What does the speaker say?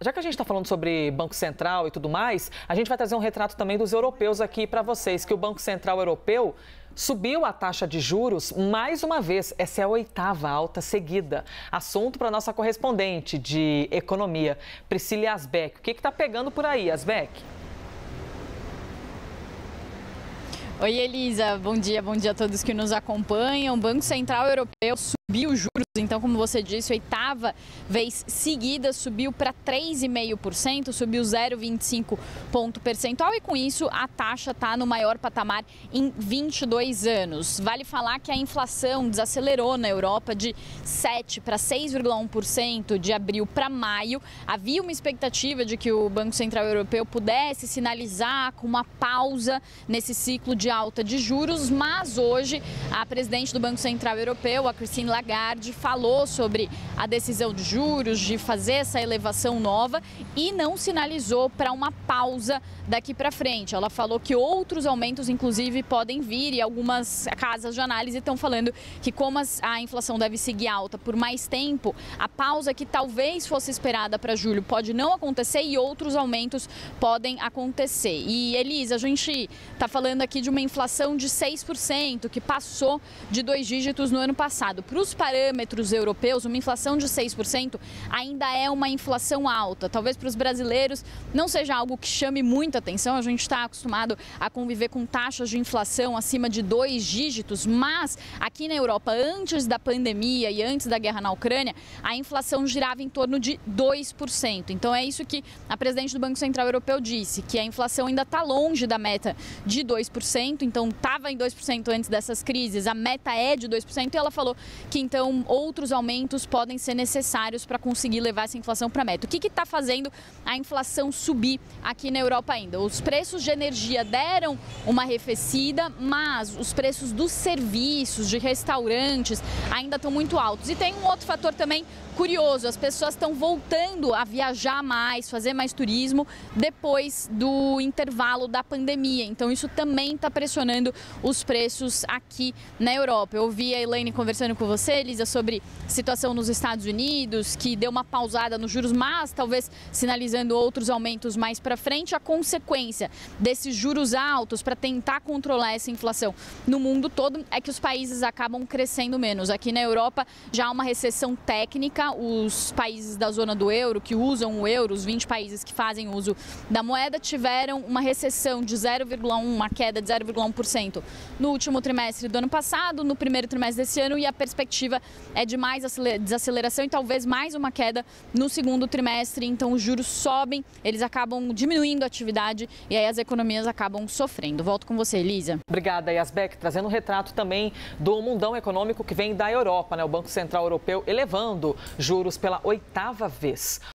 Já que a gente está falando sobre Banco Central e tudo mais, a gente vai trazer um retrato também dos europeus aqui para vocês, que o Banco Central Europeu subiu a taxa de juros mais uma vez. Essa é a 8ª alta seguida. Assunto para nossa correspondente de economia, Priscila Asbeck. O que está pegando por aí, Asbeck? Oi, Elisa. Bom dia a todos que nos acompanham. O Banco Central Europeu subiu os juros, então, como você disse, 8ª vez seguida, subiu para 3,5%, subiu 0,25 ponto percentual e com isso a taxa está no maior patamar em 22 anos. Vale falar que a inflação desacelerou na Europa de 7 para 6,1% de abril para maio. Havia uma expectativa de que o Banco Central Europeu pudesse sinalizar com uma pausa nesse ciclo de alta de juros, mas hoje a presidente do Banco Central Europeu, a Christine Lagarde, falou sobre a decisão de juros, de fazer essa elevação nova e não sinalizou para uma pausa daqui para frente. Ela falou que outros aumentos, inclusive, podem vir e algumas casas de análise estão falando que como a inflação deve seguir alta por mais tempo, a pausa que talvez fosse esperada para julho pode não acontecer e outros aumentos podem acontecer. E, Elisa, a gente está falando aqui de uma inflação de 6%, que passou de 2 dígitos no ano passado. Para os parâmetros europeus, uma inflação de 6% ainda é uma inflação alta. Talvez para os brasileiros não seja algo que chame muita atenção. A gente está acostumado a conviver com taxas de inflação acima de 2 dígitos, mas aqui na Europa, antes da pandemia e antes da guerra na Ucrânia, a inflação girava em torno de 2%. Então é isso que a presidente do Banco Central Europeu disse, que a inflação ainda está longe da meta de 2%, então estava em 2% antes dessas crises, a meta é de 2%, e ela falou que então outros aumentos podem ser necessários para conseguir levar essa inflação para a meta. O que está fazendo a inflação subir aqui na Europa ainda? Os preços de energia deram uma arrefecida, mas os preços dos serviços, de restaurantes, ainda estão muito altos. E tem um outro fator também curioso, as pessoas estão voltando a viajar mais, fazer mais turismo depois do intervalo da pandemia. Então isso também está pressionando os preços aqui na Europa. Eu ouvi a Elaine conversando com você, Elisa, sobre a situação nos Estados Unidos, que deu uma pausada nos juros, mas talvez sinalizando outros aumentos mais para frente. A consequência desses juros altos para tentar controlar essa inflação no mundo todo é que os países acabam crescendo menos. Aqui na Europa já há uma recessão técnica. Os países da zona do euro, que usam o euro, os 20 países que fazem uso da moeda, tiveram uma recessão de 0,1%, uma queda de 0,1% no último trimestre do ano passado, no primeiro trimestre desse ano, e a perspectiva é de mais desaceleração e talvez mais uma queda no segundo trimestre. Então os juros sobem, eles acabam diminuindo a atividade e aí as economias acabam sofrendo. Volto com você, Elisa. Obrigada, Asbeck, trazendo um retrato também do mundão econômico que vem da Europa, né? O Banco Central Europeu elevando juros pela 8ª vez.